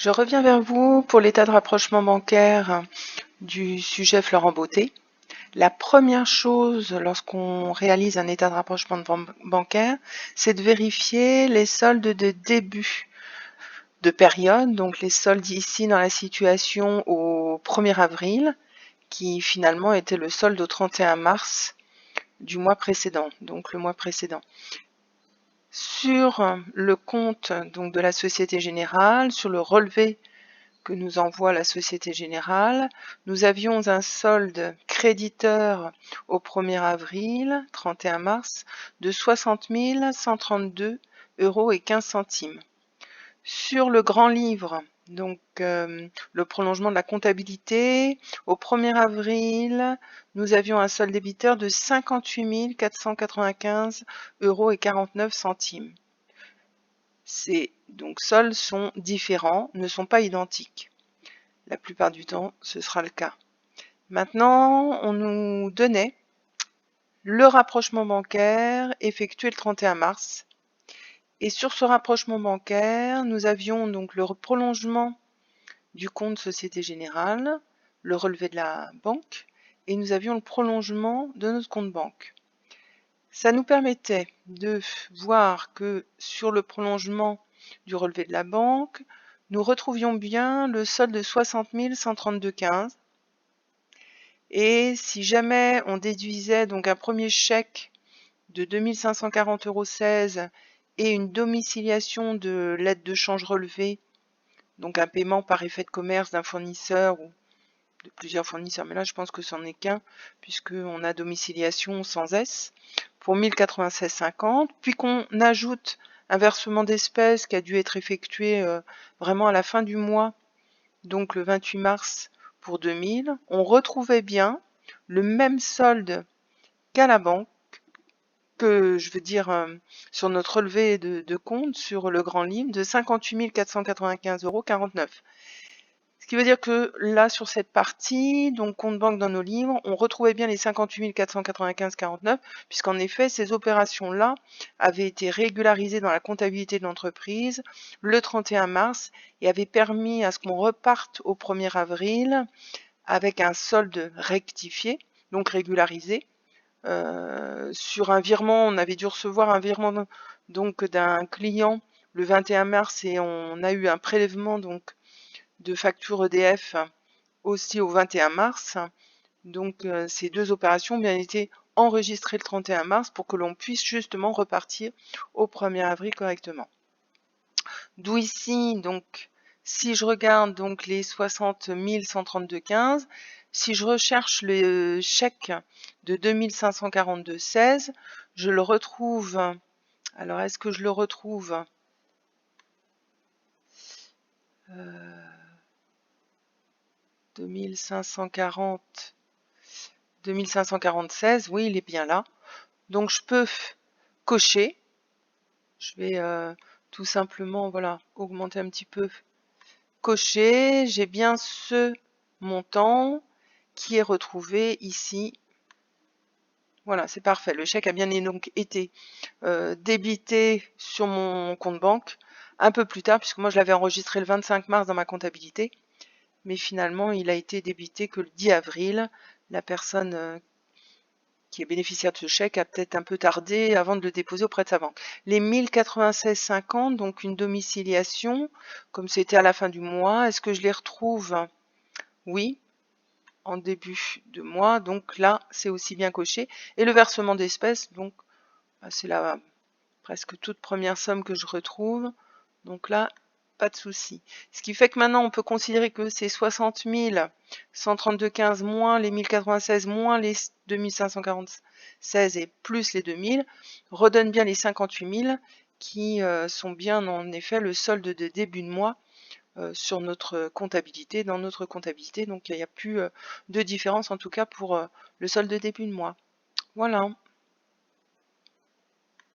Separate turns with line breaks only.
Je reviens vers vous pour l'état de rapprochement bancaire du sujet Florent Beauté. La première chose lorsqu'on réalise un état de rapprochement bancaire, c'est de vérifier les soldes de début de période, donc les soldes ici dans la situation au 1er avril, qui finalement était le solde au 31 mars du mois précédent, donc le mois précédent. Sur le compte donc de la Société Générale, sur le relevé que nous envoie la Société Générale, nous avions un solde créditeur au 1er avril, 31 mars, de 60 132,15 €. Sur le grand livre, donc le prolongement de la comptabilité, au 1er avril, nous avions un solde débiteur de 58 495,49 €. Ces donc soldes sont différents, ne sont pas identiques. La plupart du temps, ce sera le cas. Maintenant, on nous donnait le rapprochement bancaire effectué le 31 mars. Et sur ce rapprochement bancaire, nous avions donc le prolongement du compte Société Générale, le relevé de la banque, et nous avions le prolongement de notre compte banque. Ça nous permettait de voir que sur le prolongement du relevé de la banque, nous retrouvions bien le solde de 60 132,15 €. Et si jamais on déduisait donc un premier chèque de 2540,16 € et une domiciliation de l'aide de change relevée, donc un paiement par effet de commerce d'un fournisseur ou de plusieurs fournisseurs, mais là je pense que c'en est qu'un, puisqu'on a domiciliation sans S, pour 1096,50, puis qu'on ajoute un versement d'espèces qui a dû être effectué vraiment à la fin du mois, donc le 28 mars pour 2000, on retrouvait bien le même solde qu'à la banque, que je veux dire sur notre relevé de compte sur le grand livre de 58 495,49 €. Ce qui veut dire que là, sur cette partie, donc compte banque dans nos livres, on retrouvait bien les 58 495,49 €, puisqu'en effet, ces opérations-là avaient été régularisées dans la comptabilité de l'entreprise le 31 mars et avaient permis à ce qu'on reparte au 1er avril avec un solde rectifié, donc régularisé. Sur un virement, on avait dû recevoir un virement donc d'un client le 21 mars et on a eu un prélèvement donc de facture EDF aussi au 21 mars. Donc ces deux opérations ont bien été enregistrées le 31 mars pour que l'on puisse justement repartir au 1er avril correctement. D'où ici, donc, si je regarde donc les 60 132,15, si je recherche le chèque de 2542,16, je le retrouve. Alors, est-ce que je le retrouve 2540, 2546, oui, il est bien là. Donc, je peux cocher. Je vais tout simplement, voilà, augmenter un petit peu. Cocher, j'ai bien ce montant qui est retrouvé ici. Voilà, c'est parfait. Le chèque a bien donc été débité sur mon compte banque un peu plus tard, puisque moi je l'avais enregistré le 25 mars dans ma comptabilité, mais finalement il a été débité que le 10 avril. La personne qui est bénéficiaire de ce chèque a peut-être un peu tardé avant de le déposer auprès de sa banque. Les 1096,50, donc une domiciliation, comme c'était à la fin du mois, est-ce que je les retrouve? Oui, en début de mois, donc là c'est aussi bien coché. Et le versement d'espèces, donc c'est la presque toute première somme que je retrouve, donc là pas de souci. Ce qui fait que maintenant on peut considérer que ces 60 132,15 moins les 1096 moins les 2546 et plus les 2000 redonnent bien les 58 000 qui sont bien en effet le solde de début de mois sur notre comptabilité, dans notre comptabilité. Donc il n'y a plus de différence en tout cas pour le solde de début de mois. Voilà.